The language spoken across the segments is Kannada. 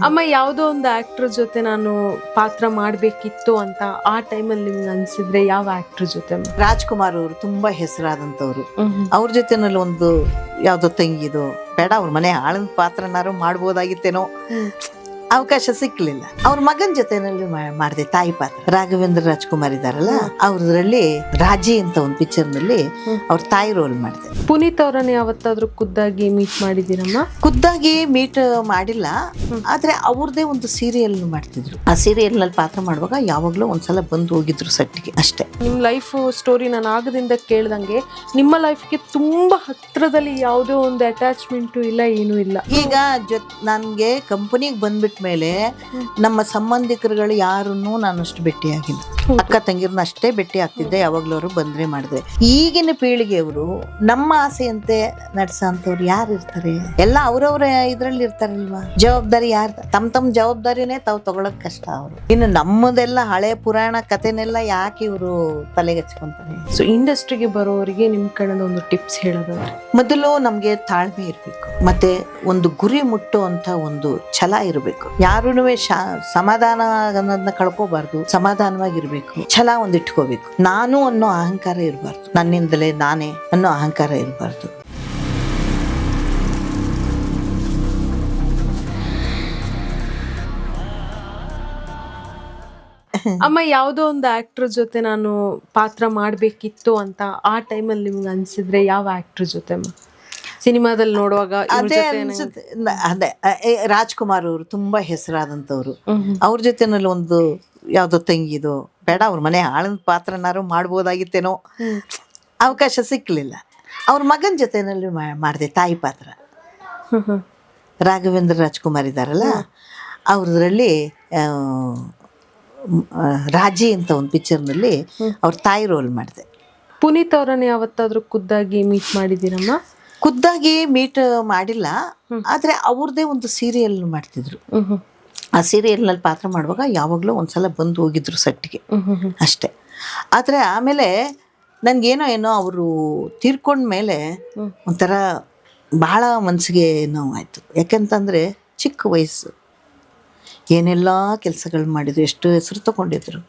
ಅಮ್ಮ ಯಾವುದೋ ಒಂದು ಆಕ್ಟರ್ ಜೊತೆ ನಾನು ಪಾತ್ರ ಮಾಡ್ಬೇಕಿತ್ತು ಅಂತ ಆ ಟೈಮಲ್ಲಿ ನಿಮ್ಗೆ ಅನ್ಸಿದ್ರೆ ಯಾವ ಆಕ್ಟರ್ ಜೊತೆ ಅಮ್ಮ? ರಾಜ್ಕುಮಾರ್ ಅವರು ತುಂಬಾ ಹೆಸರಾದಂತವ್ರು. ಅವ್ರ ಜೊತೆನಲ್ಲಿ ಒಂದು ಯಾವ್ದೋ ತಂಗಿದು ಬೇಡ, ಅವ್ರ ಮನೆ ಆಳದ ಪಾತ್ರನಾರು ಮಾಡ್ಬೋದಾಗಿತ್ತೇನೋ, ಅವಕಾಶ ಸಿಕ್ಲಿಲ್ಲ. ಅವ್ರ ಮಗನ ಜೊತೆನಲ್ಲಿ ಮಾಡಿದೆ ತಾಯಿ ಪಾತ್ರ. ರಾಘವೇಂದ್ರ ರಾಜ್ಕುಮಾರ್ ಇದಾರಲ್ಲ, ಅವ್ರದ್ರಲ್ಲಿ ರಾಜಿ ಅಂತ ಒಂದು ಪಿಕ್ಚರ್ ನಲ್ಲಿ ಅವ್ರ ತಾಯಿ ರೋಲ್ ಮಾಡಿದೆ. ಪುನೀತ್ ಅವರನ್ನ ಯಾವತ್ತಾದ್ರೂ ಖುದ್ದಾಗಿ ಮೀಟ್ ಮಾಡಿದ್ದೀರಮ್ಮ? ಖುದ್ದಾಗಿ ಮೀಟ್ ಮಾಡಿಲ್ಲ, ಆದ್ರೆ ಅವ್ರದೇ ಒಂದು ಸೀರಿಯಲ್ ಮಾಡ್ತಿದ್ರು. ಆ ಸೀರಿಯಲ್ ನಲ್ಲಿ ಪಾತ್ರ ಮಾಡುವಾಗ ಯಾವಾಗ್ಲೂ ಒಂದ್ಸಲ ಬಂದು ಹೋಗಿದ್ರು ಸೆಟ್ಗೆ, ಅಷ್ಟೇ. ನಿಮ್ ಲೈಫ್ ಸ್ಟೋರಿ ನಾನು ಆಗದಿಂದ ಕೇಳ್ದಂಗೆ ನಿಮ್ಮ ಲೈಫ್ಗೆ ತುಂಬಾ ಹತ್ರದಲ್ಲಿ ಯಾವುದೋ ಒಂದು ಅಟ್ಯಾಚ್ಮೆಂಟು ಇಲ್ಲ, ಏನೂ ಇಲ್ಲ. ಈಗ ನನ್ಗೆ ಕಂಪನಿಗೆ ಬಂದ್ಬಿಟ್ಟ ಮೇಲೆ ನಮ್ಮ ಸಂಬಂಧಿಕರುಗಳು ಯಾರನ್ನೂ ನಾನು ಅಷ್ಟು ಭೇಟಿಯಾಗಿಲ್ಲ. ಅಕ್ಕ ತಂಗಿರನ್ನ ಅಷ್ಟೇ ಭೇಟಿ ಆಗ್ತಿದ್ದೆ, ಯಾವಾಗ್ಲೂ ಅವರು ಬಂದ್ರೆ ಮಾಡಿದ್ರೆ. ಈಗಿನ ಪೀಳಿಗೆಯವರು ನಮ್ಮ ಆಸೆಯಂತೆ ನಡ್ಸಂತವ್ರು ಯಾರು ಇರ್ತಾರೆ? ಎಲ್ಲ ಅವ್ರವ್ರ ಇದ್ರಲ್ಲಿ ಇರ್ತಾರಲ್ವಾ. ಜವಾಬ್ದಾರಿ ಯಾರು ತಮ್ಮ ಜವಾಬ್ದಾರಿನೇ ತಾವು ತಗೊಳಕ್ ಕಷ್ಟ ಅವರು. ಇನ್ನು ನಮ್ಮದೆಲ್ಲ ಹಳೆ ಪುರಾಣ ಕಥೆನೆಲ್ಲ ಯಾಕೆ ಇವರು ತಲೆಗೆ ಹಚ್ಕೊಂತಾರೆ? ಸೊ ಇಂಡಸ್ಟ್ರಿಗೆ ಬರೋರಿಗೆ ನಿಮ್ ಕಡೆಯಿಂದ ಒಂದು ಟಿಪ್ಸ್ ಹೇಳೋದಾದ್ರೆ? ಮೊದಲು ನಮ್ಗೆ ತಾಳ್ಮೆ ಇರ್ಬೇಕು, ಮತ್ತೆ ಒಂದು ಗುರಿ ಮುಟ್ಟುವಂತ ಒಂದು ಛಲ ಇರಬೇಕು. ಯಾರೂ ಸಮಾಧಾನ ಅನ್ನೋದನ್ನ ಕಳ್ಕೋಬಾರ್ದು, ಸಮಾಧಾನವಾಗಿರ್ಬೇಕು. ಛಲ ಒಂದು ಇಟ್ಕೋಬೇಕು. ನಾನು ಅನ್ನೋ ಅಹಂಕಾರ ಇರಬಾರ್ದು, ನನ್ನಿಂದಲೇ ನಾನೇ ಅನ್ನೋ ಅಹಂಕಾರ ಇರಬಾರ್ದು. ಅಮ್ಮ ಯಾವುದೋ ಒಂದು ಆಕ್ಟರ್ ಜೊತೆ ನಾನು ಪಾತ್ರ ಮಾಡ್ಬೇಕಿತ್ತು ಅಂತ ಆ ಟೈಮಲ್ಲಿ ನಿಮ್ಗೆ ಅನ್ಸಿದ್ರೆ ಯಾವ ಆಕ್ಟರ್ ಜೊತೆ ಅಮ್ಮ? ಸಿನಿಮಾದಲ್ಲಿ ನೋಡುವಾಗ ಅದೇ ಅನ್ಸುತ್ತೆ. ಅದೇ ರಾಜ್ಕುಮಾರ್ ಅವರು ತುಂಬಾ ಹೆಸರಾದಂತವ್ರು. ಅವ್ರ ಜೊತೆನಲ್ಲಿ ಒಂದು ಯಾವ್ದೋ ತಂಗಿದು ಬೇಡ, ಅವ್ರ ಮನೆ ಆಳದ ಪಾತ್ರನಾರು ಮಾಡ್ಬೋದಾಗಿತ್ತೇನೋ, ಅವಕಾಶ ಸಿಕ್ಲಿಲ್ಲ. ಅವ್ರ ಮಗನ ಜೊತೆನಲ್ಲಿ ಮಾಡಿದೆ ತಾಯಿ ಪಾತ್ರ. ರಾಘವೇಂದ್ರ ರಾಜ್ಕುಮಾರ್ ಇದಾರಲ್ಲ, ಅವ್ರದ್ರಲ್ಲಿ ರಾಜಿ ಅಂತ ಒಂದು ಪಿಕ್ಚರ್ನಲ್ಲಿ ಅವ್ರ ತಾಯಿ ರೋಲ್ ಮಾಡಿದೆ. ಪುನೀತ್ ಅವರನ್ನ ಯಾವತ್ತಾದ್ರೂ ಖುದ್ದಾಗಿ ಮೀಟ್ ಮಾಡಿದ್ದೀರಮ್ಮ? ಖುದ್ದಾಗಿ ಮೀಟ್ ಮಾಡಿಲ್ಲ, ಆದ್ರೆ ಅವ್ರದೇ ಒಂದು ಸೀರಿಯಲ್ ಮಾಡ್ತಿದ್ರು. ಆ ಸೀರಿಯಲ್ ನಲ್ಲಿ ಪಾತ್ರ ಮಾಡುವಾಗ ಯಾವಾಗ್ಲೂ ಒಂದ್ಸಲ ಬಂದು ಹೋಗಿದ್ರು ಸೆಟ್ಗೆ, ಅಷ್ಟೇ. ಆದ್ರೆ ಆಮೇಲೆ ನನ್ಗೇನೋ ಅವರು ತೀರ್ಕೊಂಡ್ಮೇಲೆ ಒಂಥರ ಬಹಳ ಮನ್ಸಿಗೆ ನೋವಾಯ್ತು. ಯಾಕಂತಂದ್ರೆ ಚಿಕ್ಕ ವಯಸ್ಸು, ಏನೆಲ್ಲ ಕೆಲಸಗಳು ಮಾಡಿದ್ರು, ಎಷ್ಟು ಹೆಸರು ತಗೊಂಡಿದ್ರು,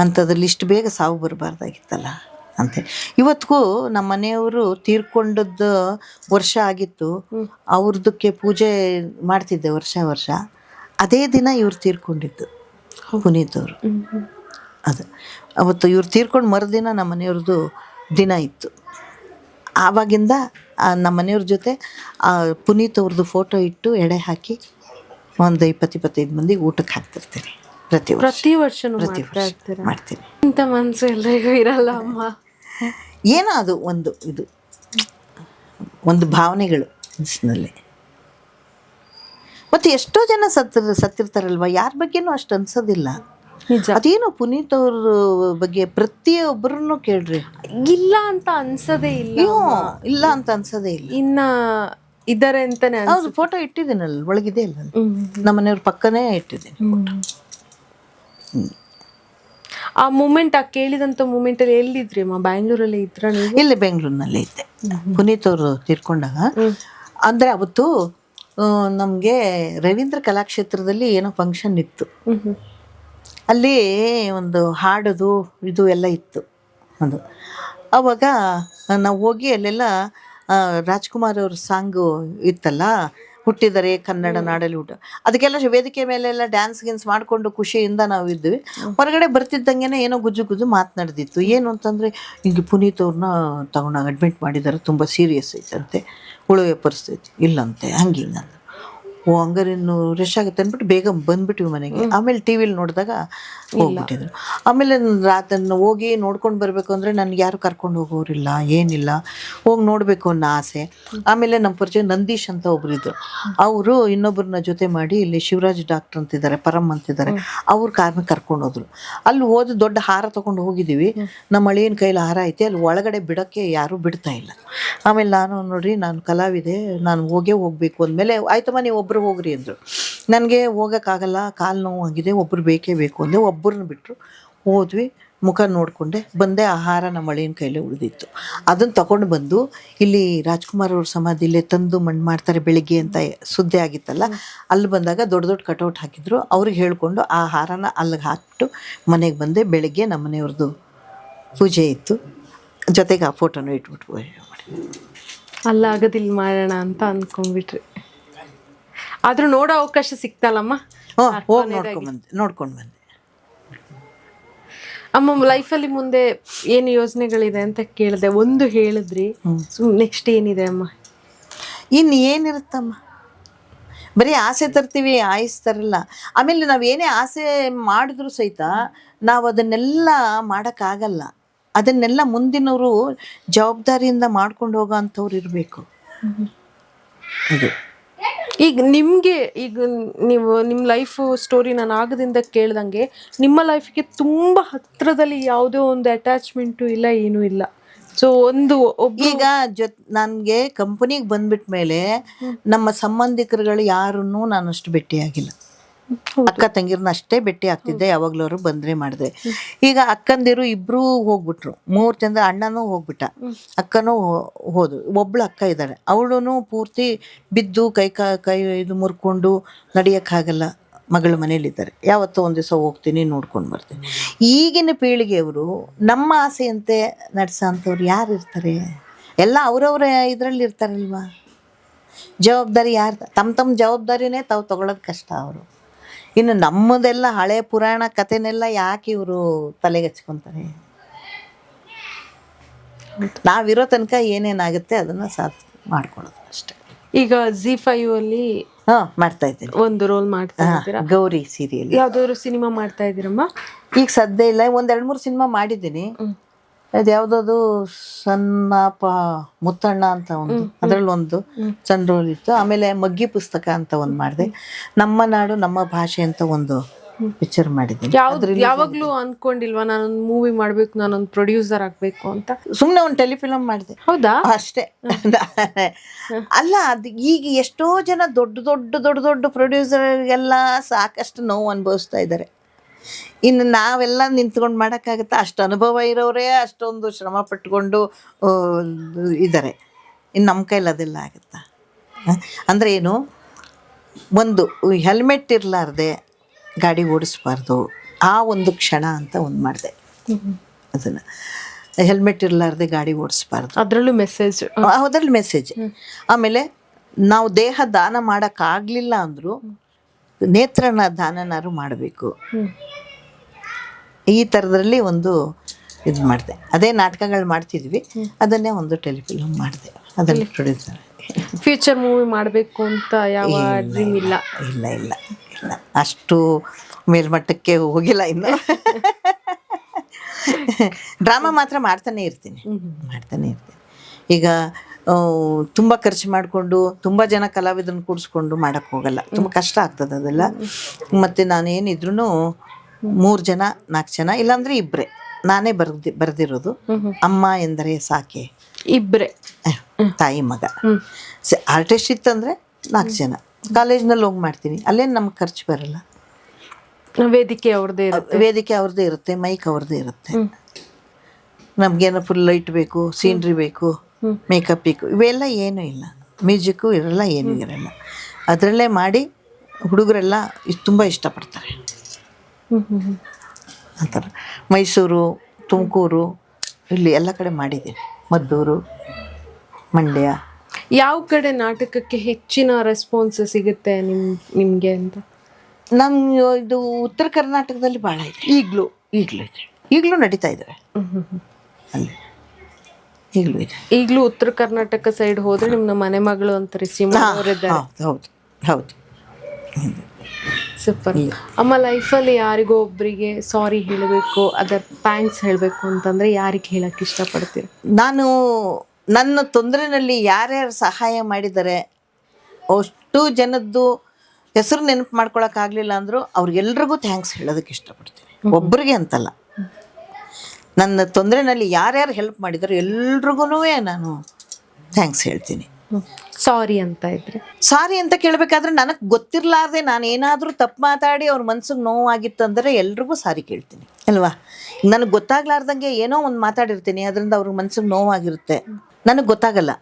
ಅಂಥದ್ರಲ್ಲಿ ಇಷ್ಟು ಬೇಗ ಸಾವು ಬರಬಾರ್ದಾಗಿತ್ತಲ್ಲ ಅಂತ. ಇವತ್ತಿಗೂ ನಮ್ಮ ಮನೆಯವರು ತೀರ್ಕೊಂಡದ್ದು ವರ್ಷ ಆಗಿತ್ತು. ಅವ್ರದಕ್ಕೆ ಪೂಜೆ ಮಾಡ್ತಿದ್ದೆ ವರ್ಷ. ಅದೇ ದಿನ ಇವ್ರು ತೀರ್ಕೊಂಡಿದ್ದು, ಪುನೀತ್ ಅವರು. ಅದು ಅವತ್ತು ಇವ್ರು ತೀರ್ಕೊಂಡು ಮರುದಿನ ನಮ್ಮ ಮನೆಯವ್ರದ್ದು ದಿನ ಇತ್ತು. ಆವಾಗಿಂದ ನಮ್ಮ ಮನೆಯವ್ರ ಜೊತೆ ಪುನೀತ್ ಅವ್ರದ್ದು ಫೋಟೋ ಇಟ್ಟು ಎಡೆ ಹಾಕಿ ಒಂದು 20-25 ಮಂದಿಗೆ ಊಟಕ್ಕೆ ಹಾಕ್ತಿರ್ತೀನಿ ಪ್ರತಿ ವರ್ಷ ಮಾಡ್ತೀನಿ. ಇಂಥ ಮನಸ್ಸು ಎಲ್ಲರಿಗೂ ಇರಲ್ಲ ಅಮ್ಮ. ಏನೋ ಅದು ಒಂದು ಭಾವನೆಗಳು ಮನಸ್ಸಿನಲ್ಲಿ. ಮತ್ತೆ ಎಷ್ಟೋ ಜನ ಸತ್ತಿರ್ತಾರಲ್ವ, ಯಾರ ಬಗ್ಗೆನೂ ಅಷ್ಟು ಅನ್ಸೋದಿಲ್ಲ. ಅದೇನೋ ಪುನೀತ್ ಅವ್ರ ಬಗ್ಗೆ ಪ್ರತಿಯೊಬ್ಬರನ್ನು ಕೇಳ್ರಿ, ಇಲ್ಲ ಅಂತ ಅನ್ಸೋದೇ ಇಲ್ಲ. ಇಲ್ಲ ಅಂತ ಅನ್ಸೋದೇ ಇಲ್ಲ. ಇನ್ನ ಇದ್ದಾರೆ ಅಂತಾನೆ. ಹೌದು, ಫೋಟೋ ಇಟ್ಟಿದ್ದೀನಲ್ಲ, ಒಳಗಿದೆ ಇಲ್ಲ, ನಮ್ಮ ಮನೆಯವ್ರ ಪಕ್ಕನೇ ಇಟ್ಟಿದ್ದೀನಿ. ಆ ಮೂಮೆಂಟ್, ಆ ಕೇಳಿದಂತ ಮೂಮೆಂಟ್ ಅಲ್ಲಿ ಎಲ್ಲಿದ್ರಿ ಅಮ್ಮ? ಬ್ಯಾಂಗ್ಳೂರಲ್ಲಿ ಇದ್ರ ನೀವು? ಇಲ್ಲಿ ಬೆಂಗಳೂರಿನಲ್ಲೇ ಇದ್ದೆ ಪುನೀತ್ ಅವರು ತೀರ್ಕೊಂಡಾಗ. ಅಂದ್ರೆ ಅವತ್ತು ನಮ್ಗೆ ರವೀಂದ್ರ ಕಲಾಕ್ಷೇತ್ರದಲ್ಲಿ ಏನೋ ಫಂಕ್ಷನ್ ಇತ್ತು. ಅಲ್ಲಿ ಒಂದು ಹಾಡೋದು ಇದು ಎಲ್ಲ ಇತ್ತು. ಅದು ಅವಾಗ ನಾವು ಹೋಗಿ ಅಲ್ಲೆಲ್ಲ ರಾಜ್ಕುಮಾರ್ ಅವ್ರ ಸಾಂಗು ಇತ್ತಲ್ಲ, ಹುಟ್ಟಿದರೆ ಕನ್ನಡ ನಾಡಲ್ಲಿ ಹುಟ್ಟು, ಅದಕ್ಕೆಲ್ಲ ವೇದಿಕೆ ಮೇಲೆಲ್ಲ ಡ್ಯಾನ್ಸ್ ಗಿನ್ಸ್ ಮಾಡಿಕೊಂಡು ಖುಷಿಯಿಂದ ನಾವು ಇದ್ವಿ. ಹೊರಗಡೆ ಬರ್ತಿದ್ದಂಗೆ ಏನೋ ಗುಜ್ಜು ಮಾತನಾಡ್ದಿತ್ತು. ಏನು ಅಂತಂದರೆ, ಹಿಂಗೆ ಪುನೀತ್ ಅವ್ರನ್ನ ತಗೊಂಡಾಗ ಅಡ್ಮಿಟ್ ಮಾಡಿದ್ದಾರೆ, ತುಂಬ ಸೀರಿಯಸ್ ಐತಂತೆ, ಉಳುವೆ ಪರಿಸ್ಥಿತಿ ಇಲ್ಲಂತೆ, ಹಂಗಿಂಗಂತ. ಓ ಹಂಗಾರೆ ಇನ್ನು ರಶ್ ಆಗುತ್ತೆ ಅಂದ್ಬಿಟ್ಟು ಬೇಗ ಬಂದ್ಬಿಟ್ವಿ ಮನೆಗೆ. ಆಮೇಲೆ ಟಿ ವಿಲಿ ನೋಡಿದಾಗ ಹೋಗ್ಬಿಟ್ಟಿದ್ರು. ಆಮೇಲೆ ರಾತ್ರಿ ಹೋಗಿ ನೋಡ್ಕೊಂಡು ಬರಬೇಕು ಅಂದರೆ ನನಗೆ ಯಾರು ಕರ್ಕೊಂಡು ಹೋಗೋರಿಲ್ಲ, ಏನಿಲ್ಲ, ಹೋಗಿ ನೋಡಬೇಕು ಅನ್ನೋ ಆಸೆ. ಆಮೇಲೆ ನಮ್ಮ ಪರಿಚಯ ನಂದೀಶ್ ಅಂತ ಒಬ್ರು ಇದ್ರು, ಅವರು ಇನ್ನೊಬ್ಬರನ್ನ ಜೊತೆ ಮಾಡಿ ಇಲ್ಲಿ ಶಿವರಾಜ್ ಡಾಕ್ಟರ್ ಅಂತಿದ್ದಾರೆ, ಪರಮ್ ಅಂತಿದ್ದಾರೆ, ಅವ್ರ ಕಾರ್ನ ಕರ್ಕೊಂಡು ಹೋದ್ರು. ಅಲ್ಲಿ ಹೋದ ದೊಡ್ಡ ಹಾರ ತೊಗೊಂಡು ಹೋಗಿದ್ದೀವಿ, ನಮ್ಮ ಅಳಿಯನ ಕೈಲಿ ಹಾರ ಐತೆ, ಅಲ್ಲಿ ಒಳಗಡೆ ಬಿಡೋಕ್ಕೆ ಯಾರೂ ಬಿಡ್ತಾ ಇಲ್ಲ. ಆಮೇಲೆ ನೋಡ್ರಿ ನಾನು ಕಲಾವಿದೆ, ನಾನು ಹೋಗಬೇಕು ಅಂದಮೇಲೆ ಆಯ್ತಮ್ಮ ನೀವು ಒಬ್ಬರು ಹೋಗ್ರಿ ಅಂದರು. ನನಗೆ ಹೋಗೋಕ್ಕಾಗಲ್ಲ, ಕಾಲು ನೋವು ಆಗಿದೆ, ಒಬ್ಬರು ಬೇಕೇ ಬೇಕು ಅಂದೆ. ಒಬ್ಬರನ್ನ ಬಿಟ್ಟರು, ಹೋದ್ವಿ, ಮುಖ ನೋಡಿಕೊಂಡೆ ಬಂದೆ. ಆಹಾರ ನಮ್ಮ ಅಳಿಯನ ಕೈಲೇ ಉಳಿದಿತ್ತು. ಅದನ್ನು ತಗೊಂಡು ಬಂದು ಇಲ್ಲಿ ರಾಜ್ಕುಮಾರ್ ಅವ್ರ ಸಮಾಧಿಲೇ ತಂದು ಮಣ್ಣು ಮಾಡ್ತಾರೆ ಬೆಳಿಗ್ಗೆ ಅಂತ ಸುದ್ದಿ ಆಗಿತ್ತಲ್ಲ, ಅಲ್ಲಿ ಬಂದಾಗ ದೊಡ್ಡ ದೊಡ್ಡ ಕಟೌಟ್ ಹಾಕಿದ್ರು. ಅವ್ರಿಗೆ ಹೇಳ್ಕೊಂಡು ಆ ಹಾರನ ಅಲ್ಲಿಗೆ ಹಾಕ್ಬಿಟ್ಟು ಮನೆಗೆ ಬಂದೆ. ಬೆಳಿಗ್ಗೆ ನಮ್ಮ ಮನೆಯವ್ರದ್ದು ಪೂಜೆ ಇತ್ತು, ಜೊತೆಗೆ ಆ ಫೋಟೋನು ಇಟ್ಬಿಟ್ಟು ಪೂಜೆ ಮಾಡಿ ಅಲ್ಲ ಆಗೋದಿಲ್ಲ ಮಾಡೋಣ ಅಂತ ಅಂದ್ಕೊಂಡ್ಬಿಟ್ರಿ. ಆದ್ರೂ ನೋಡೋ ಅವಕಾಶ ಸಿಕ್ತಲ್ಲಮ್ಮ. ಹೋಗಿ ನೋಡ್ಕೊಂಡು ಬಂದೆ. ಅಮ್ಮ ಲೈಫಲ್ಲಿ ಮುಂದೆ ಏನು ಯೋಜನೆಗಳಿದೆ ಅಂತ ಕೇಳಿದೆ, ಒಂದು ಹೇಳಿದ್ರಿ. ನೆಕ್ಸ್ಟ್ ಏನಿದೆ ಅಮ್ಮ? ಇನ್ನು ಏನಿರುತ್ತಮ್ಮ, ಬರೀ ಆಸೆ ತರ್ತೀವಿ, ಆಯಸ್ ತರಲ್ಲ. ಆಮೇಲೆ ನಾವು ಏನೇ ಆಸೆ ಮಾಡಿದ್ರು ಸಹಿತ ನಾವು ಅದನ್ನೆಲ್ಲ ಮಾಡೋಕ್ಕಾಗಲ್ಲ. ಅದನ್ನೆಲ್ಲ ಮುಂದಿನವರು ಜವಾಬ್ದಾರಿಯಿಂದ ಮಾಡ್ಕೊಂಡು ಹೋಗೋ ಅಂಥವ್ರು ಇರಬೇಕು. ಅದು ಈಗ ನಿಮಗೆ ಈಗ ನೀವು ನಿಮ್ಮ ಲೈಫ್ ಸ್ಟೋರಿ ನಾನು ಆಗದಿಂದ ಕೇಳ್ದಂಗೆ ನಿಮ್ಮ ಲೈಫ್ಗೆ ತುಂಬ ಹತ್ರದಲ್ಲಿ ಯಾವುದೋ ಒಂದು ಅಟ್ಯಾಚ್ಮೆಂಟು ಇಲ್ಲ, ಏನೂ ಇಲ್ಲ. ಸೊ ಈಗ ನನಗೆ ಕಂಪನಿಗೆ ಬಂದ್ಬಿಟ್ಟ ಮೇಲೆ ನಮ್ಮ ಸಂಬಂಧಿಕರುಗಳು ಯಾರನ್ನೂ ನಾನು ಅಷ್ಟು ಭೇಟಿಯಾಗಿಲ್ಲ. ಅಕ್ಕ ತಂಗಿರನ್ನ ಅಷ್ಟೇ ಭೇಟಿ ಆಗ್ತಿದ್ದೆ, ಯಾವಾಗ್ಲೂ ಅವರು ಬಂದ್ರೆ ಮಾಡಿದ್ರೆ. ಈಗ ಅಕ್ಕಂದಿರು ಇಬ್ರು ಹೋಗ್ಬಿಟ್ರು, 3 ಜನ. ಅಣ್ಣನೂ ಹೋಗ್ಬಿಟ್ಟ, ಅಕ್ಕನೂ ಹೋದು. ಒಬ್ಳು ಅಕ್ಕ ಇದ್ದಾಳೆ, ಅವಳು ಪೂರ್ತಿ ಬಿದ್ದು ಕೈ ಇದು ಮುರ್ಕೊಂಡು ನಡೆಯೋಕ್ಕಾಗಲ್ಲ. ಮಗಳ ಮನೇಲಿದ್ದಾರೆ. ಯಾವತ್ತೋ ಒಂದು ದಿವಸ ಹೋಗ್ತೀನಿ, ನೋಡ್ಕೊಂಡು ಬರ್ತೀನಿ. ಈಗಿನ ಪೀಳಿಗೆಯವರು ನಮ್ಮ ಆಸೆಯಂತೆ ನಡೆಸೋ ಅಂಥವ್ರು ಯಾರು ಇರ್ತಾರೆ? ಎಲ್ಲ ಅವರವರ ಇದರಲ್ಲಿ ಇರ್ತಾರಲ್ವ. ಜವಾಬ್ದಾರಿ ಯಾರು ತಮ್ಮ ಜವಾಬ್ದಾರಿನೇ ತಾವು ತಗೊಳ್ಳೋದು ಕಷ್ಟ ಅವರು. ಇನ್ನು ನಮ್ಮದೆಲ್ಲ ಹಳೆ ಪುರಾಣ ಕಥೆನೆಲ್ಲ ಯಾಕೆ ಇವರು ತಲೆಗೆ ಹಚ್ಕೊತಾರೆ? ನಾವಿರೋ ತನಕ ಏನೇನಾಗುತ್ತೆ ಅದನ್ನು ಮಾಡ್ಕೊಳ್ಳೋದು ಅಷ್ಟೇ. ಈಗ ZEE5 ಅಲ್ಲಿ ಮಾಡ್ತಾ ಇದ್ದೀನಿ, ಒಂದು ರೋಲ್ ಮಾಡ್ತಾ ಇದ್ದೀರಾ, ಗೌರಿ ಸೀರಿಯಲ್. ಯಾವ್ದಾದ್ರು ಸಿನಿಮಾ ಮಾಡ್ತಾ ಇದ್ದೀರಮ್ಮ? ಈಗ ಸದ್ಯ ಇಲ್ಲ, 2-3 ಸಿನಿಮಾ ಮಾಡಿದ್ದೀನಿ. ಅದು ಯಾವುದದು ಸಣ್ಣಪ್ಪ ಮುತ್ತಣ್ಣ ಅಂತ ಒಂದು, ಅದರಲ್ಲಿ ಒಂದು ಸಣ್ಣ ರೋಲ್ ಇತ್ತು. ಆಮೇಲೆ ಮಗ್ಗಿ ಪುಸ್ತಕ ಅಂತ ಒಂದು ಮಾಡಿದೆ. ನಮ್ಮ ನಾಡು ನಮ್ಮ ಭಾಷೆ ಅಂತ ಒಂದು ಪಿಕ್ಚರ್ ಮಾಡಿದ್ದೀನಿ. ಯಾವಾಗ್ಲೂ ಅನ್ಕೊಂಡಿಲ್ವಾ ನಾನೊಂದು ಮೂವಿ ಮಾಡ್ಬೇಕು, ನಾನೊಂದು ಪ್ರೊಡ್ಯೂಸರ್ ಆಗ್ಬೇಕು ಅಂತ? ಸುಮ್ಮನೆ ಒಂದು ಟೆಲಿಫಿಲಮ್ ಮಾಡಿದೆ. ಹೌದಾ? ಅಷ್ಟೇ. ಅಲ್ಲ, ಅದು ಈಗ ಎಷ್ಟೋ ಜನ ದೊಡ್ಡ ದೊಡ್ಡ ದೊಡ್ಡ ದೊಡ್ಡ ಪ್ರೊಡ್ಯೂಸರ್ಗೆಲ್ಲ ಸಾಕಷ್ಟು ನೋವು ಅನುಭವಿಸ್ತಾ ಇದ್ದಾರೆ. ಇನ್ನು ನಾವೆಲ್ಲ ನಿಂತ್ಕೊಂಡು ಮಾಡೋಕ್ಕಾಗತ್ತಾ? ಅಷ್ಟು ಅನುಭವ ಇರೋರೇ ಅಷ್ಟೊಂದು ಶ್ರಮ ಪಟ್ಕೊಂಡು ಇದ್ದಾರೆ. ಇನ್ನು ನಮ್ಮ ಕೈಲಿ ಅದೆಲ್ಲ ಆಗುತ್ತಾ? ಅಂದರೆ ಏನು, ಒಂದು ಹೆಲ್ಮೆಟ್ ಇರಲಾರ್ದೆ ಗಾಡಿ ಓಡಿಸ್ಬಾರ್ದು, ಆ ಒಂದು ಕ್ಷಣ ಅಂತ ಒಂದು ಮಾಡಿದೆ. ಅದನ್ನು ಹೆಲ್ಮೆಟ್ ಇರಲಾರ್ದೆ ಗಾಡಿ ಓಡಿಸ್ಬಾರ್ದು, ಅದರಲ್ಲೂ ಮೆಸೇಜ್, ಅದರಲ್ಲಿ ಮೆಸೇಜ್. ಆಮೇಲೆ ನಾವು ದೇಹ ದಾನ ಮಾಡೋಕ್ಕಾಗಲಿಲ್ಲ ಅಂದರೂ ನೇತ್ರನ ದಾನನಾರು ಮಾಡಬೇಕು. ಈ ಥರದ್ರಲ್ಲಿ ಒಂದು ಇದು ಮಾಡಿದೆ. ಅದೇ ನಾಟಕಗಳು ಮಾಡ್ತಿದ್ವಿ, ಅದನ್ನೇ ಒಂದು ಟೆಲಿಫಿಲಮ್ ಮಾಡಿದೆ. ಅದರಲ್ಲಿ ಪ್ರೊಡ್ಯೂಸರ್. ಫ್ಯೂಚರ್ ಮೂವಿ ಮಾಡಬೇಕು ಅಂತ ಯಾವ ಡ್ರೀಮ್ ಇಲ್ಲ? ಇಲ್ಲ ಇಲ್ಲ ಇಲ್ಲ, ಅಷ್ಟು ಮೇಲ್ಮಟ್ಟಕ್ಕೆ ಹೋಗಿಲ್ಲ ಇನ್ನು. ಡ್ರಾಮಾ ಮಾತ್ರ ಮಾಡ್ತಾನೆ ಇರ್ತೀನಿ. ಈಗ ತುಂಬ ಖರ್ಚು ಮಾಡಿಕೊಂಡು ತುಂಬ ಜನ ಕಲಾವಿದರನ್ನ ಕೂಡಿಸ್ಕೊಂಡು ಮಾಡೋಕ್ಕೆ ಹೋಗಲ್ಲ, ತುಂಬ ಕಷ್ಟ ಆಗ್ತದೆ ಅದೆಲ್ಲ. ಮತ್ತು ನಾನೇನಿದ್ರು 3 ಜನ 4 ಜನ, ಇಲ್ಲಾಂದರೆ ಇಬ್ಬರೇ. ನಾನೇ ಬರೆದಿರೋದು. ಅಮ್ಮ ಎಂದರೆ ಸಾಕೆ, ಇಬ್ಬರೇ, ತಾಯಿ ಮಗ. ಆರ್ಟಿಸ್ಟ್ ಇತ್ತಂದರೆ 4 ಜನ. ಕಾಲೇಜ್ನಲ್ಲಿ ಹೋಗಿ ಮಾಡ್ತೀನಿ, ಅಲ್ಲೇನು ನಮ್ಗೆ ಖರ್ಚು ಬರಲ್ಲ. ವೇದಿಕೆ ಅವ್ರದ್ದೇ ಇರುತ್ತೆ, ಮೈಕ್ ಅವ್ರದ್ದೇ ಇರುತ್ತೆ. ನಮಗೇನೋ ಫುಲ್ ಲೈಟ್ ಬೇಕು, ಸೀನ್ರಿ ಬೇಕು, ಮೇಕಪ್ ಬೇಕು, ಇವೆಲ್ಲ ಏನೂ ಇಲ್ಲ. ಮ್ಯೂಸಿಕ್ಕು ಇರಲ್ಲ, ಏನೂ ಇರಲ್ಲ. ಅದರಲ್ಲೇ ಮಾಡಿ ಹುಡುಗರೆಲ್ಲ ತುಂಬ ಇಷ್ಟಪಡ್ತಾರೆ. ಆ ಥರ ಮೈಸೂರು, ತುಮಕೂರು, ಇಲ್ಲಿ ಎಲ್ಲ ಕಡೆ ಮಾಡಿದ್ದೀನಿ. ಮದ್ದೂರು, ಮಂಡ್ಯ. ಯಾವ ಕಡೆ ನಾಟಕಕ್ಕೆ ಹೆಚ್ಚಿನ ರೆಸ್ಪಾನ್ಸ್ ಸಿಗುತ್ತೆ ನಿಮಗೆ ಅಂತ? ನಮ್ಮ ಇದು ಉತ್ತರ ಕರ್ನಾಟಕದಲ್ಲಿ ಭಾಳ ಇದೆ. ಈಗಲೂ ನಡೀತಾ ಇದ್ದಾವೆ ಅಲ್ಲಿ. ಈಗಲೂ ಉತ್ತರ ಕರ್ನಾಟಕ ಸೈಡ್ ಹೋದ್ರೆ ನಿಮ್ಮ ಮನೆ ಮಗಳು ಅಂತಾರೆ, ಸೀಮಾ ಅವರಿದ್ದಾರೆ. ಹೌದು. ಸೂಪರ್. ಅಮ್ಮ ಲೈಫಲ್ಲಿ ಯಾರಿಗೋ ಒಬ್ಬರಿಗೆ ಸಾರಿ ಹೇಳಬೇಕು, ಅದರ ಥ್ಯಾಂಕ್ಸ್ ಹೇಳಬೇಕು ಅಂತಂದರೆ ಯಾರಿಗೆ ಹೇಳಕ್ಕೆ ಇಷ್ಟಪಡ್ತೀರಿ? ನಾನು ನನ್ನ ತೊಂದರೆನಲ್ಲಿ ಯಾರ್ಯಾರು ಸಹಾಯ ಮಾಡಿದ್ದಾರೆ ಅಷ್ಟು ಜನದ್ದು ಹೆಸರು ನೆನಪು ಮಾಡ್ಕೊಳಕ್ಕಾಗಲಿಲ್ಲ ಅಂದರೂ ಅವ್ರಿಗೆಲ್ರಿಗೂ ಥ್ಯಾಂಕ್ಸ್ ಹೇಳೋದಕ್ಕೆ ಇಷ್ಟಪಡ್ತೀನಿ. ಒಬ್ಬರಿಗೆ ಅಂತಲ್ಲ, ನನ್ನ ತೊಂದರೆನಲ್ಲಿ ಯಾರ್ಯಾರು ಹೆಲ್ಪ್ ಮಾಡಿದಾರೋ ಎಲ್ರಿಗೂ ನಾನು ಥ್ಯಾಂಕ್ಸ್ ಹೇಳ್ತೀನಿ. ಸಾರಿ ಅಂತ ಇದ್ರೆ ಸಾರಿ ಅಂತ ಕೇಳಬೇಕಾದ್ರೆ ನನಗೆ ಗೊತ್ತಿರಲಾರ್ದೆ ನಾನು ಏನಾದರೂ ತಪ್ಪು ಮಾತಾಡಿ ಅವ್ರ ಮನ್ಸಿಗೆ ನೋವಾಗಿತ್ತು ಅಂದರೆ ಎಲ್ರಿಗೂ ಸಾರಿ ಕೇಳ್ತೀನಿ ಅಲ್ವಾ. ನನಗೆ ಗೊತ್ತಾಗ್ಲಾರ್ದಂಗೆ ಏನೋ ಒಂದು ಮಾತಾಡಿರ್ತೀನಿ, ಅದರಿಂದ ಅವ್ರ ಮನ್ಸಿಗೆ ನೋವಾಗಿರುತ್ತೆ, ನನಗೆ ಗೊತ್ತಾಗಲ್ಲ.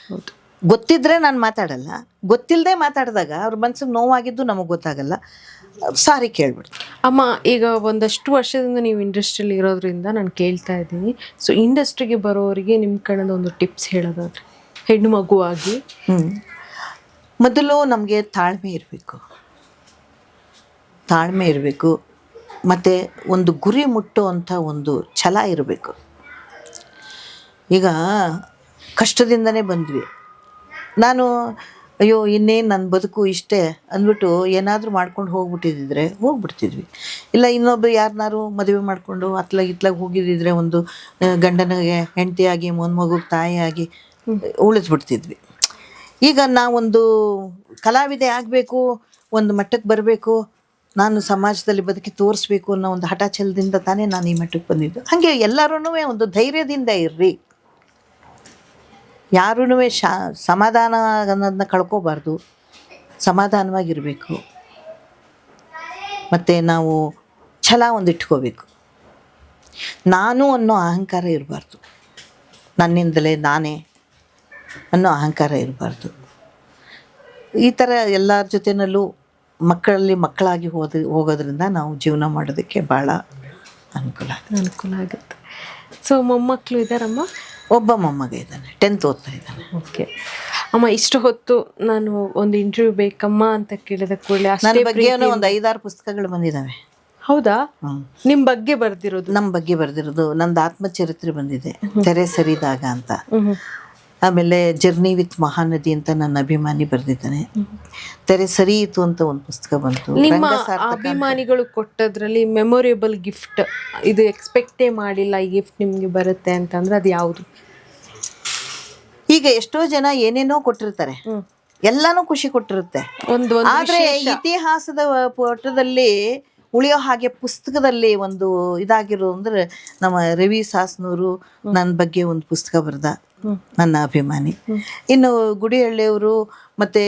ಹೌದು. ಗೊತ್ತಿದ್ರೆ ನಾನು ಮಾತಾಡಲ್ಲ, ಗೊತ್ತಿಲ್ಲದೆ ಮಾತಾಡಿದಾಗ ಅವ್ರ ಮನ್ಸಿಗೆ ನೋವಾಗಿದ್ದು ನಮಗೆ ಗೊತ್ತಾಗಲ್ಲ, ಸಾರಿ ಕೇಳ್ಬಿಡ್ತೀನಿ. ಅಮ್ಮ, ಈಗ ಒಂದಷ್ಟು ವರ್ಷದಿಂದ ನೀವು ಇಂಡಸ್ಟ್ರಿಯಲ್ಲಿ ಇರೋದ್ರಿಂದ ನಾನು ಕೇಳ್ತಾ ಇದ್ದೀನಿ, ಸೊ ಇಂಡಸ್ಟ್ರಿಗೆ ಬರೋರಿಗೆ ನಿಮ್ಮ ಕಡೆಯಿಂದ ಒಂದು ಟಿಪ್ಸ್ ಹೇಳೋದಾದ್ರೆ, ಹೆಣ್ಣು ಮಗುವಾಗಿ. ಮೊದಲು ನಮಗೆ ತಾಳ್ಮೆ ಇರಬೇಕು, ಮತ್ತು ಒಂದು ಗುರಿ ಮುಟ್ಟುವಂಥ ಒಂದು ಛಲ ಇರಬೇಕು. ಈಗ ಕಷ್ಟದಿಂದನೇ ಬಂದ್ವಿ, ನಾನು ಅಯ್ಯೋ ಇನ್ನೇನು ನನ್ನ ಬದುಕು ಇಷ್ಟೇ ಅಂದ್ಬಿಟ್ಟು ಏನಾದರೂ ಮಾಡ್ಕೊಂಡು ಹೋಗ್ಬಿಡ್ತಿದ್ವಿ. ಇಲ್ಲ ಇನ್ನೊಬ್ಬರು ಯಾರನ್ನಾರು ಮದುವೆ ಮಾಡಿಕೊಂಡು ಇತ್ಲಾಗ ಹೋಗಿದ್ದಿದ್ರೆ ಒಂದು ಗಂಡನಿಗೆ ಹೆಂಡತಿಯಾಗಿ ಒಂದು ಮಗುಗೆ ತಾಯಿಯಾಗಿ ಉಳಿದ್ಬಿಡ್ತಿದ್ವಿ. ಈಗ ನಾವೊಂದು ಕಲಾವಿದೆ ಆಗಬೇಕು, ಒಂದು ಮಟ್ಟಕ್ಕೆ ಬರಬೇಕು, ನಾನು ಸಮಾಜದಲ್ಲಿ ಬದುಕಿ ತೋರಿಸ್ಬೇಕು ಅನ್ನೋ ಒಂದು ಹಠ ಛಲದಿಂದ ತಾನೇ ನಾನು ಈ ಮಟ್ಟಕ್ಕೆ ಬಂದಿದ್ದು. ಹಾಗೆ ಎಲ್ಲರೂ ಒಂದು ಧೈರ್ಯದಿಂದ ಇರ್ರಿ, ಯಾರೂ ಸಮಾಧಾನ ಅನ್ನೋದನ್ನ ಕಳ್ಕೋಬಾರ್ದು, ಸಮಾಧಾನವಾಗಿರಬೇಕು. ಮತ್ತು ನಾವು ಛಲ ಒಂದು ಇಟ್ಕೋಬೇಕು. ನಾನು ಅನ್ನೋ ಅಹಂಕಾರ ಇರಬಾರ್ದು, ನನ್ನಿಂದಲೇ ನಾನೇ ಅನ್ನೋ ಅಹಂಕಾರ ಇರಬಾರ್ದು. ಈ ಥರ ಎಲ್ಲರ ಜೊತೆಯಲ್ಲೂ ಮಕ್ಕಳಾಗಿ ಹೋಗೋದ್ರಿಂದ ನಾವು ಜೀವನ ಮಾಡೋದಕ್ಕೆ ಭಾಳ ಅನುಕೂಲ ಆಗುತ್ತೆ. ಸೊ ಮೊಮ್ಮಕ್ಕಳು ಇದ್ದಾರಮ್ಮ? ಒಬ್ಬ ಮೊಮ್ಮಗ ಇದ್ದಾನೆ, 10th ಓದ್ತಾ ಇದ್ದಾನೆ. ಓಕೆ ಅಮ್ಮ, ಇಷ್ಟು ಹೊತ್ತು ನಾನು ಒಂದು ಇಂಟರ್ವ್ಯೂ ಬೇಕಮ್ಮ ಅಂತ ಕೇಳಿದ ಕೂಡಲೇ ನನ್ನ ಬಗ್ಗೆ ಒಂದು 5-6 ಪುಸ್ತಕಗಳು ಬಂದಿದ್ದಾವೆ. ಹೌದಾ? ನಿಮ್ಮ ಬಗ್ಗೆ ಬರ್ದಿರೋದು? ನಮ್ಮ ಬಗ್ಗೆ ಬರ್ದಿರೋದು ನಂದು ಆತ್ಮಚರಿತ್ರೆ ಬಂದಿದೆ, ತೆರೆ ಸರಿದಾಗ ಅಂತ. ಆಮೇಲೆ ಜರ್ನಿ ವಿತ್ ಮಹಾನದಿ ಅಂತ ನನ್ನ ಅಭಿಮಾನಿ ಬರೆದಿದ್ದಾನೆ. ತೆರೆ ಸರಿಯಿತು ಅಂತ ಒಂದು ಪುಸ್ತಕ ಬಂತು. ನಿಮ್ಮ ಅಭಿಮಾನಿಗಳು ಕೊಟ್ಟದ್ರಲ್ಲಿ ಮೆಮೊರೇಬಲ್ ಗಿಫ್ಟ್, ಇದು ಎಕ್ಸ್ಪೆಕ್ಟೇ ಮಾಡಿಲ್ಲ ಈ ಗಿಫ್ಟ್ ನಿಮ್ಗೆ ಬರುತ್ತೆ ಅಂತಂದ್ರೆ ಅದು ಯಾವುದು? ಈಗ ಎಷ್ಟೋ ಜನ ಏನೇನೋ ಕೊಟ್ಟಿರ್ತಾರೆ, ಎಲ್ಲಾನು ಖುಷಿ ಕೊಟ್ಟಿರುತ್ತೆ. ಆದ್ರೆ ಇತಿಹಾಸದ ಪುಟದಲ್ಲಿ ಉಳಿಯೋ ಹಾಗೆ ಪುಸ್ತಕದಲ್ಲಿ ಒಂದು ಇದಾಗಿರೋ ಅಂದ್ರೆ ನಮ್ಮ ರವಿ ಸಾಸ್ನೂರು ನನ್ನ ಬಗ್ಗೆ ಒಂದು ಪುಸ್ತಕ ಬರೆದ, ನನ್ನ ಅಭಿಮಾನಿ. ಇನ್ನು ಗುಡಿಹಳ್ಳಿಯವರು ಮತ್ತೆ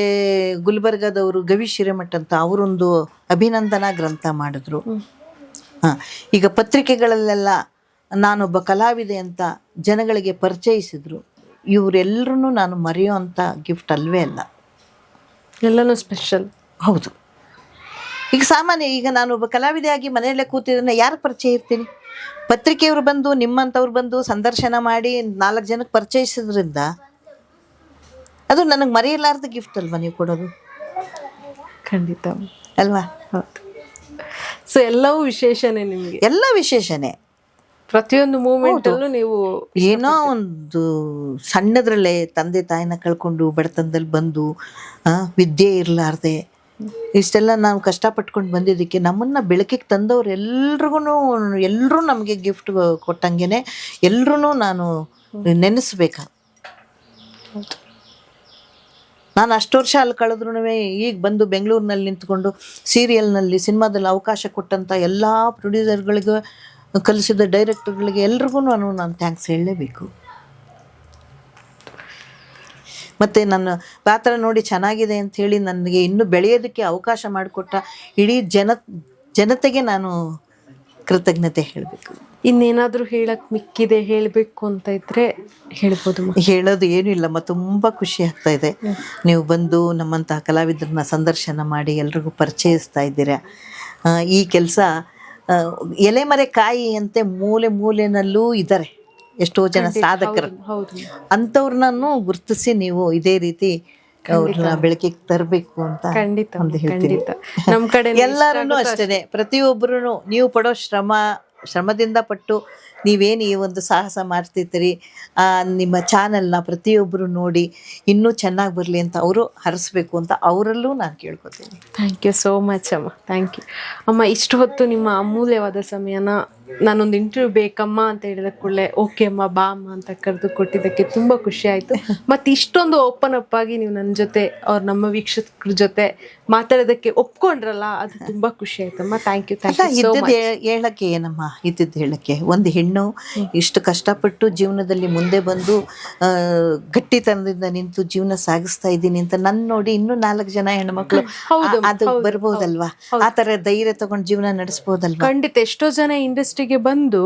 ಗುಲ್ಬರ್ಗದವರು ಗವಿ ಶಿರೇಮಠ್ ಅಂತ ಅವರೊಂದು ಅಭಿನಂದನಾ ಗ್ರಂಥ ಮಾಡಿದ್ರು. ಈಗ ಪತ್ರಿಕೆಗಳಲ್ಲೆಲ್ಲ ನಾನೊಬ್ಬ ಕಲಾವಿದೆ ಅಂತ ಜನಗಳಿಗೆ ಪರಿಚಯಿಸಿದ್ರು. ಇವರೆಲ್ಲರೂ ನಾನು ಮರೆಯೋ ಅಂಥ ಗಿಫ್ಟ್ ಅಲ್ವೇ ಅಲ್ಲ, ಎಲ್ಲನೂ ಸ್ಪೆಷಲ್. ಹೌದು. ಈಗ ಸಾಮಾನ್ಯ, ಈಗ ನಾನೊಬ್ಬ ಕಲಾವಿದೆಯಾಗಿ ಮನೆಯಲ್ಲೇ ಕೂತಿದ್ರೆ ಯಾರಿಗೆ ಪರಿಚಯ ಇರ್ತೀನಿ? ಪತ್ರಿಕೆಯವರು ಬಂದು ನಿಮ್ಮಂಥವ್ರು ಬಂದು ಸಂದರ್ಶನ ಮಾಡಿ 4 ಜನಕ್ಕೆ ಪರಿಚಯಿಸೋದ್ರಿಂದ ಅದು ನನಗೆ ಮರೆಯಲಾರ್ದ ಗಿಫ್ಟ್ ಅಲ್ವಾ ನೀವು ಕೊಡೋದು? ಖಂಡಿತ ಅಲ್ವಾ? ಹೌದು. ಸೊ ಎಲ್ಲವೂ ವಿಶೇಷನೇ ನಿಮಗೆ? ಎಲ್ಲ ವಿಶೇಷನೇ. ಪ್ರತಿಯೊಂದು ಮೂಮೆಂಟಲ್ಲೂ ನೀವು ಏನೋ ಒಂದು ಸಣ್ಣದ್ರಲ್ಲೇ ತಂದೆ ತಾಯಿನ ಕಳ್ಕೊಂಡು ಬಡತನದಲ್ಲಿ ಬಂದು ವಿದ್ಯೆ ಇರಲಾರ್ದೆ ಇಷ್ಟೆಲ್ಲ ನಾವು ಕಷ್ಟಪಟ್ಕೊಂಡು ಬಂದಿದ್ದಕ್ಕೆ ನಮ್ಮನ್ನ ಬೆಳಕಿಗೆ ತಂದವ್ರು ಎಲ್ಲರೂ ನಮಗೆ ಗಿಫ್ಟ್ ಕೊಟ್ಟಂಗೆನೆ ಎಲ್ಲರೂ ನಾನು ನೆನೆಸ್ಬೇಕು. ನಾನು ಅಷ್ಟು ವರ್ಷ ಅಲ್ಲಿ ಕಳೆದ್ರೂ ಈಗ ಬಂದು ಬೆಂಗಳೂರಿನಲ್ಲಿ ನಿಂತ್ಕೊಂಡು ಸೀರಿಯಲ್ನಲ್ಲಿ ಸಿನಿಮಾದಲ್ಲಿ ಅವಕಾಶ ಕೊಟ್ಟಂಥ ಎಲ್ಲ ಪ್ರೊಡ್ಯೂಸರ್ಗಳಿಗೂ ಕಲಿಸಿದ ಡೈರೆಕ್ಟರ್ಗಳಿಗೆ ಎಲ್ರಿಗೂ ನಾನು ಥ್ಯಾಂಕ್ಸ್ ಹೇಳಲೇಬೇಕು. ಮತ್ತು ನನ್ನ ಪಾತ್ರ ನೋಡಿ ಚೆನ್ನಾಗಿದೆ ಅಂಥೇಳಿ ನನಗೆ ಇನ್ನೂ ಬೆಳೆಯೋದಕ್ಕೆ ಅವಕಾಶ ಮಾಡಿಕೊಟ್ಟ ಇಡೀ ಜನತೆಗೆ ನಾನು ಕೃತಜ್ಞತೆ ಹೇಳಬೇಕು. ಇನ್ನೇನಾದರೂ ಹೇಳಕ್ಕೆ ಮಿಕ್ಕಿದೆ ಹೇಳಬೇಕು ಅಂತ ಇದ್ದರೆ ಹೇಳ್ಬೋದು? ಹೇಳೋದು ಏನೂ ಇಲ್ಲಮ್ಮ, ತುಂಬ ಖುಷಿ ಆಗ್ತಾ ಇದೆ. ನೀವು ಬಂದು ನಮ್ಮಂತಹ ಕಲಾವಿದರನ್ನ ಸಂದರ್ಶನ ಮಾಡಿ ಎಲ್ರಿಗೂ ಪರಿಚಯಿಸ್ತಾ ಇದ್ದೀರಾ. ಈ ಕೆಲಸ ಎಲೆಮರೆ ಕಾಯಿ ಅಂತೆ ಮೂಲೆನಲ್ಲೂ ಇದ್ದಾರೆ ಎಷ್ಟೋ ಜನ ಸಾಧಕರು. ಅಂಥವ್ರನ್ನೂ ಗುರುತಿಸಿ ನೀವು ಇದೇ ರೀತಿ ಅವ್ರನ್ನ ಬೆಳಕಿಗೆ ತರಬೇಕು ಅಂತ ಒಂದು ಹೇಳ್ತೀನಿ. ಎಲ್ಲರೂ ಅಷ್ಟೇ, ಪ್ರತಿಯೊಬ್ಬರೂ ನೀವು ಪಡೋ ಶ್ರಮದಿಂದ ಪಟ್ಟು ನೀವೇನು ಈ ಒಂದು ಸಾಹಸ ಮಾಡ್ತಿರ್ತೀರಿ, ನಿಮ್ಮ ಚಾನಲ್ನ ಪ್ರತಿಯೊಬ್ಬರು ನೋಡಿ ಇನ್ನೂ ಚೆನ್ನಾಗಿ ಬರಲಿ ಅಂತ ಅವರು ಹರಿಸ್ಬೇಕು ಅಂತ ಅವರಲ್ಲೂ ನಾನು ಕೇಳ್ಕೊತೀನಿ. ಥ್ಯಾಂಕ್ ಯು ಸೋ ಮಚ್ ಅಮ್ಮ. ಥ್ಯಾಂಕ್ ಯು ಅಮ್ಮ. ಇಷ್ಟು ಹೊತ್ತು ನಿಮ್ಮ ಅಮೂಲ್ಯವಾದ ಸಮಯನ ನಾನೊಂದು ಇಂಟರ್ವ್ಯೂ ಬೇಕಮ್ಮ ಅಂತ ಹೇಳಿದ ಕೂಡಲೇ ಓಕೆ ಅಮ್ಮ ಬಾ ಅಮ್ಮ ಅಂತ ಕರೆದು ಕೊಟ್ಟಿದ್ದಕ್ಕೆ ತುಂಬ ಖುಷಿ ಆಯಿತು. ಮತ್ತು ಇಷ್ಟೊಂದು ಓಪನ್ ಅಪ್ ಆಗಿ ನೀವು ನನ್ನ ಜೊತೆ ಅವ್ರು ನಮ್ಮ ವೀಕ್ಷಕರ ಜೊತೆ ಮಾತಾಡೋದಕ್ಕೆ ಒಪ್ಕೊಂಡ್ರಲ್ಲ, ಅದು ತುಂಬ ಖುಷಿ ಆಯ್ತಮ್ಮ. ಥ್ಯಾಂಕ್ ಯು ಸೊ ಇದ್ದದ್ದು ಮಚ್. ಹೇಳಕ್ಕೆ ಏನಮ್ಮ, ಇದ್ದದ್ದು ಹೇಳಕ್ಕೆ, ಒಂದು ಹೆಣ್ಣು ಇಷ್ಟು ಕಷ್ಟಪಟ್ಟು ಜೀವನದಲ್ಲಿ ಮುಂದೆ ಬಂದು ಗಟ್ಟಿತನದಿಂದ ನಿಂತು ಜೀವನ ಸಾಗಿಸ್ತಾ ಇದ್ದೀನಿ ಅಂತ ನನ್ನ ನೋಡಿ ಇನ್ನೂ 4 ಜನ ಹೆಣ್ಮಕ್ಳು ಅದು ಬರ್ಬೋದಲ್ವಾ, ಆ ಥರ ಧೈರ್ಯ ತಗೊಂಡು ಜೀವನ ನಡೆಸ್ಬೋದಲ್ವಾ. ಖಂಡಿತ ಎಷ್ಟೋ ಜನ ಇಂಡಸ್ಟ್ರಿಗೆ ಬಂದು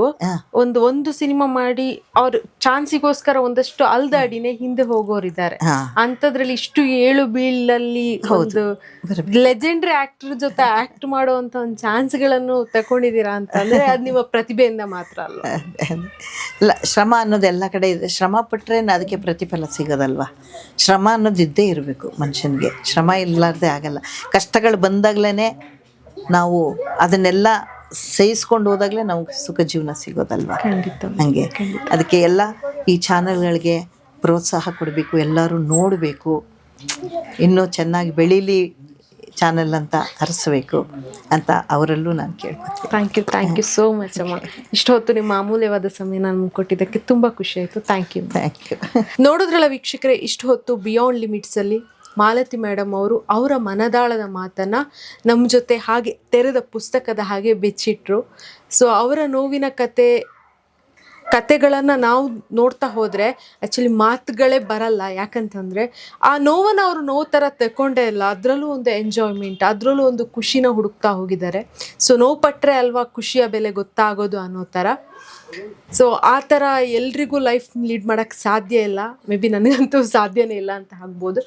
ಒಂದು ಸಿನಿಮಾ ಮಾಡಿ ಅವ್ರ ಚಾನ್ಸಿಗೋಸ್ಕರ ಒಂದಷ್ಟು ಅಲ್ದಾಡಿನೇ ಹಿಂದೆ ಹೋಗೋರಿದ್ದಾರೆ. ಅಂತದ್ರಲ್ಲಿ ಇಷ್ಟು ಏಳು ಬೀಳಲ್ಲಿ ಒಂದು ಲೆಜೆಂಡ್ರಿ ಆಕ್ಟರ್ ಜೊತೆ ಆಕ್ಟ್ ಮಾಡುವಂತ ಒಂದು ಚಾನ್ಸ್ಗಳನ್ನು ತಕೊಂಡಿದ್ದೀರಾ ಅಂತಂದ್ರೆ ಅದು ನಿಮ್ಮ ಪ್ರತಿಭೆಯಿಂದ ಮಾತ್ರ ಅಲ್ಲ. ಇಲ್ಲ, ಶ್ರಮ ಅನ್ನೋದು ಎಲ್ಲ ಕಡೆ ಇದೆ. ಶ್ರಮ ಪಟ್ಟರೆ ಅದಕ್ಕೆ ಪ್ರತಿಫಲ ಸಿಗೋದಲ್ವಾ. ಶ್ರಮ ಅನ್ನೋದು ಇದ್ದೇ ಇರಬೇಕು ಮನುಷ್ಯನಿಗೆ. ಶ್ರಮ ಇರಲಾರ್ದೆ ಆಗಲ್ಲ. ಕಷ್ಟಗಳು ಬಂದಾಗ್ಲೇ ನಾವು ಅದನ್ನೆಲ್ಲ ಸಹಿಸ್ಕೊಂಡು ಹೋದಾಗಲೇ ನಮ್ಗೆ ಸುಖ ಜೀವನ ಸಿಗೋದಲ್ವಾ. ಹಂಗೆ ಅದಕ್ಕೆ ಎಲ್ಲ ಈ ಚಾನಲ್ಗಳಿಗೆ ಪ್ರೋತ್ಸಾಹ ಕೊಡಬೇಕು, ಎಲ್ಲರೂ ನೋಡಬೇಕು, ಇನ್ನೂ ಚೆನ್ನಾಗಿ ಬೆಳೀಲಿ ಚಾನಲ್ ಅಂತ ಹರಿಸ್ಬೇಕು ಅಂತ ಅವರಲ್ಲೂ ನಾನು ಕೇಳ್ಕೊತೀನಿ. ಥ್ಯಾಂಕ್ ಯು ಸೋ ಮಚ್ ಅಮ್ಮ. ಇಷ್ಟೊತ್ತು ನಿಮ್ಮ ಅಮೂಲ್ಯವಾದ ಸಮಯ ನಾನು ಕೊಟ್ಟಿದ್ದಕ್ಕೆ ತುಂಬ ಖುಷಿ ಆಯಿತು. Thank you. ನೋಡಿದ್ರಲ್ಲ ವೀಕ್ಷಕರೇ, ಇಷ್ಟು ಹೊತ್ತು ಬಿಯಾಂಡ್ ಲಿಮಿಟ್ಸಲ್ಲಿ ಮಾಲತಿ ಮೇಡಮ್ ಅವರು ಅವರ ಮನದಾಳದ ಮಾತನ್ನು ನಮ್ಮ ಜೊತೆ ಹಾಗೆ ತೆರೆದ ಪುಸ್ತಕದ ಹಾಗೆ ಬೆಚ್ಚಿಟ್ರು. ಸೊ ಅವರ ನೋವಿನ ಕತೆಗಳನ್ನು ನಾವು ನೋಡ್ತಾ ಹೋದರೆ ಆ್ಯಕ್ಚುಲಿ ಮಾತುಗಳೇ ಬರಲ್ಲ. ಯಾಕಂತಂದರೆ ಆ ನೋವನ್ನು ಅವರು ನೋವು ಥರ ತಗೊಂಡೇ ಇಲ್ಲ. ಅದರಲ್ಲೂ ಒಂದು ಎಂಜಾಯ್ಮೆಂಟ್, ಅದರಲ್ಲೂ ಒಂದು ಖುಷಿನ ಹುಡುಕ್ತಾ ಹೋಗಿದ್ದಾರೆ. ಸೊ ನೋವು ಪಟ್ಟರೆ ಅಲ್ವಾ ಖುಷಿಯ ಬೆಲೆ ಗೊತ್ತಾಗೋದು ಅನ್ನೋ ಥರ. ಸೊ ಆ ಥರ ಎಲ್ರಿಗೂ ಲೈಫ್ ಲೀಡ್ ಮಾಡೋಕ್ಕೆ ಸಾಧ್ಯ ಇಲ್ಲ. ಮೇ ಬಿ ನನಗಂತೂ ಸಾಧ್ಯನೇ ಇಲ್ಲ ಅಂತ ಆಗ್ಬೋದು.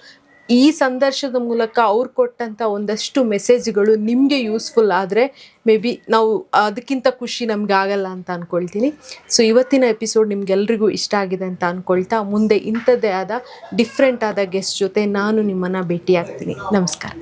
ಈ ಸಂದರ್ಶನದ ಮೂಲಕ ಅವ್ರು ಕೊಟ್ಟಂಥ ಒಂದಷ್ಟು ಮೆಸೇಜ್ಗಳು ನಿಮಗೆ ಯೂಸ್ಫುಲ್ ಆದರೆ ಮೇ ಬಿ ನಾವು ಅದಕ್ಕಿಂತ ಖುಷಿ ನಮ್ಗೆ ಆಗಲ್ಲ ಅಂತ ಅಂದ್ಕೊಳ್ತೀನಿ. ಸೊ ಇವತ್ತಿನ ಎಪಿಸೋಡ್ ನಿಮ್ಗೆಲ್ರಿಗೂ ಇಷ್ಟ ಆಗಿದೆ ಅಂತ ಅಂದ್ಕೊಳ್ತಾ, ಮುಂದೆ ಇಂಥದ್ದೇ ಆದ ಡಿಫ್ರೆಂಟ್ ಆದ ಗೆಸ್ಟ್ ಜೊತೆ ನಾನು ನಿಮ್ಮನ್ನು ಭೇಟಿ ಆಗ್ತೀನಿ. ನಮಸ್ಕಾರ.